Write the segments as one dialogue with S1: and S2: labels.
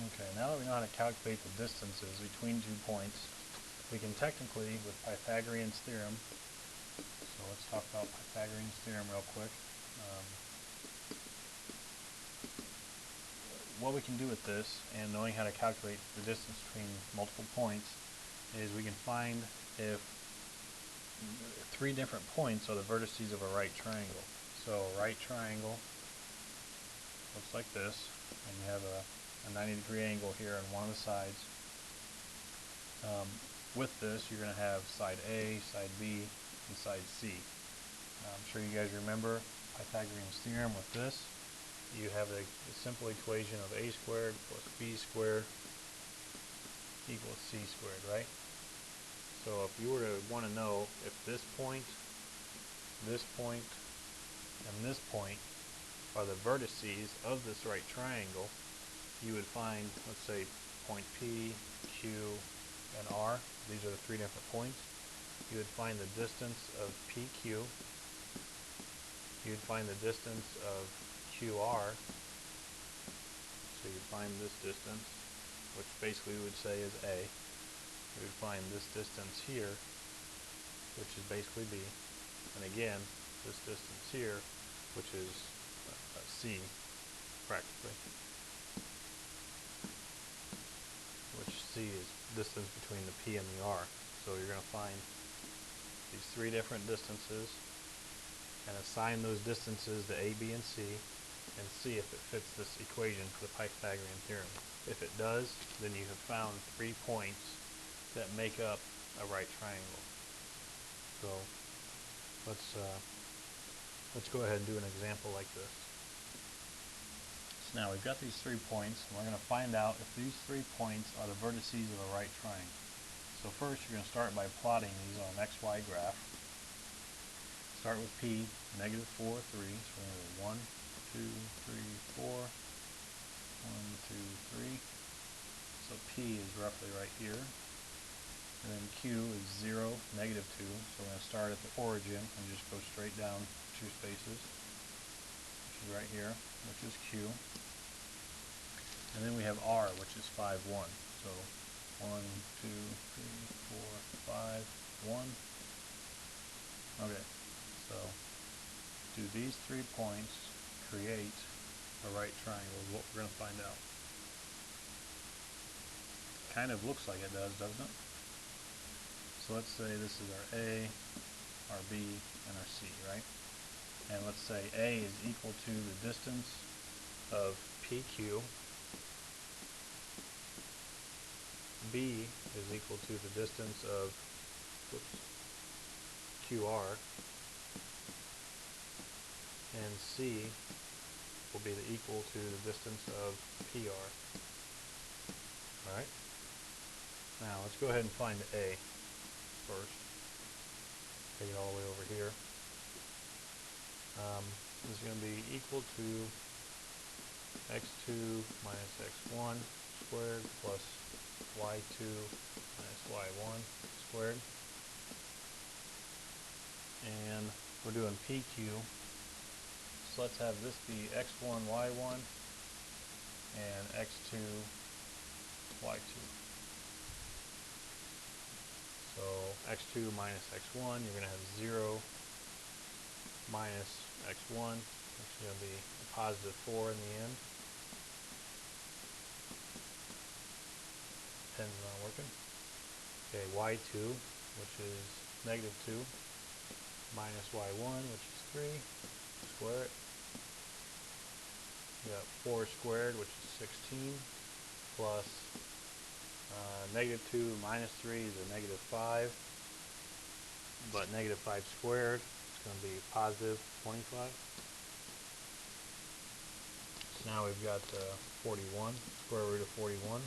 S1: Okay, now that we know how to calculate the distances between 2 points, we can technically, with Pythagorean's theorem, so let's talk about Pythagorean's theorem real quick. What we can do with this, and knowing how to calculate the distance between multiple points, is we can find if 3 different points are the vertices of a right triangle. So a right triangle looks like this, and you have a 90-degree angle here on one of the sides. With this, you're going to have side A, side B, and side C. I'm sure you guys remember Pythagorean's theorem with this. You have the simple equation of a squared plus b squared equals c squared, right? So if you were to want to know if this point, and this point are the vertices of this right triangle, you would find, let's say, point P, Q, and R. These are the 3 different points. You would find the distance of PQ. You would find the distance of QR. So you'd find this distance, which basically we would say is A. We would find this distance here, which is basically B. And again, this distance here, which is C, practically. Which C is distance between the P and the R. So you're going to find these 3 different distances and assign those distances to A, B, and C, and see if it fits this equation for the Pythagorean theorem. If it does, then you have found 3 points that make up a right triangle. So let's go ahead and do an example like this. So now we've got these 3 points, and we're going to find out if these 3 points are the vertices of a right triangle. So first, you're going to start by plotting these on an XY graph. Start with P, -4, 3. So we're going to go 1, 2, 3, 4. 1, 2, 3. So P is roughly right here. And then Q is 0, -2. So we're going to start at the origin and just go straight down 2 spaces, which is right here, which is Q. And then we have R, which is 5, 1. So 1, 2, 3, 4, 5, 1. Okay, so do these 3 points create a right triangle is what we're going to find out. Kind of looks like it does, doesn't it? So let's say this is our A, our B, and our C, right? And let's say A is equal to the distance of PQ. B is equal to the distance of QR. And C will be equal to the distance of PR. Alright? Now let's go ahead and find A first. Take it all the way over here. This is going to be equal to x2 minus x1 squared plus y2 minus y1 squared. And we're doing PQ. So let's have this be x1, y1, and x2, y2. So x2 minus x1, you're going to have 0 minus x1, which is going to be a positive 4 in the end. Pen's not working. Okay, y2, which is -2, minus y1, which is 3, square it. You got 4 squared, which is 16, plus -2 minus 3 is a -5, but -5 squared is going to be positive 25. So now we've got 41, square root of 41.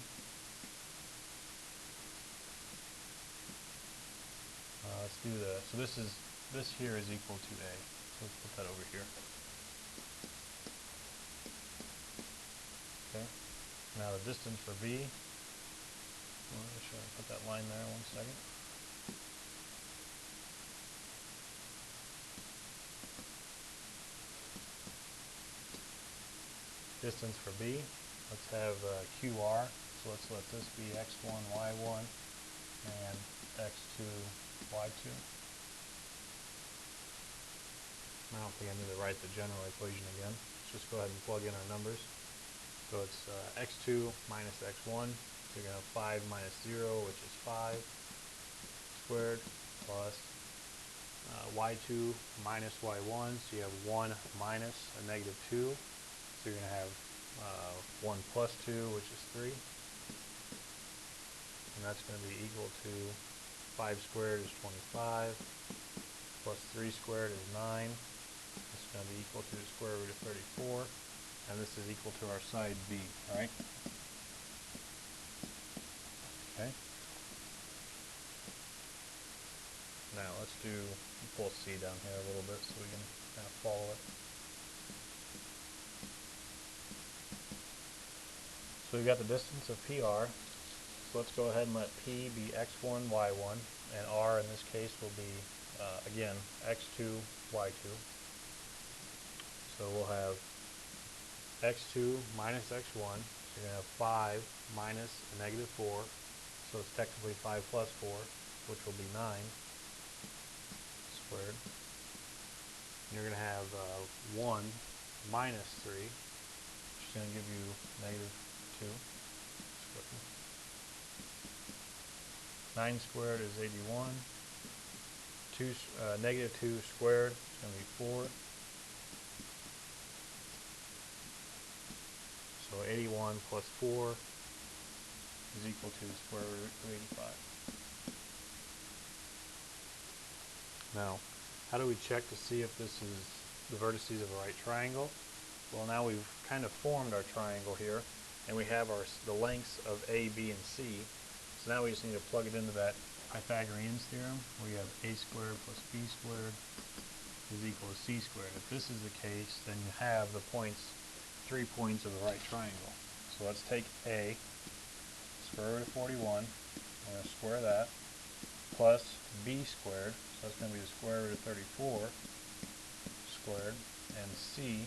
S1: Let's do so this here is equal to A. So let's put that over here. Okay. Now the distance for B. Should I put that line there 1 second? Distance for B, let's have QR. So let's let this be x1, y1, and x2, y2. I don't think I need to write the general equation again. Let's just go ahead and plug in our numbers. So it's x2 minus x1. So you're going to have 5 minus 0, which is 5 squared, plus y2 minus y1. So you have 1 minus a negative 2. So you're going to have 1 plus 2, which is 3. And that's going to be equal to 5 squared is 25, plus 3 squared is 9. It's going to be equal to the square root of 34. And this is equal to our side B, alright? Okay. Now let's pull C down here a little bit so we can kind of follow it. So we've got the distance of PR. So let's go ahead and let P be x1, y1, and R in this case will be, again, x2, y2. So we'll have x2 minus x1, so you're going to have 5 minus a negative 4, so it's technically 5 plus 4, which will be 9 squared. And you're going to have 1 minus 3, which is going to give you negative 2 squared. 9 squared is 81. Negative 2 squared is going to be 4. So 81 plus 4 is equal to the square root of 85. Now, how do we check to see if this is the vertices of a right triangle? Well, now we've kind of formed our triangle here, and we have the lengths of A, B, and C. So now we just need to plug it into that Pythagorean theorem, where you have A squared plus B squared is equal to C squared. If this is the case, then you have the points, 3 points of a right triangle. So let's take A, square root of 41, we're going to square that, plus B squared, so that's going to be the square root of 34 squared, and C,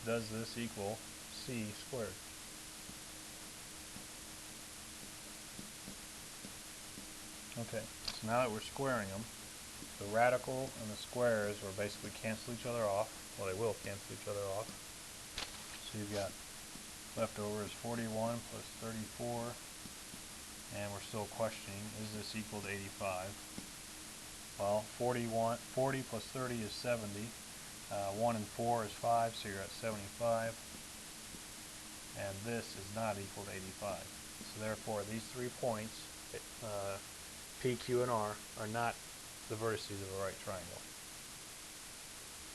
S1: does this equal C squared? Okay, so now that we're squaring them, the radical and the squares will basically cancel each other off. Well, they will cancel each other off. So you've got left over is 41 plus 34, and we're still questioning, is this equal to 85? Well, 40 plus 30 is 70. 1 and 4 is 5, so you're at 75. And this is not equal to 85. So therefore, these 3 points, P, Q, and R, are not the vertices of a right triangle.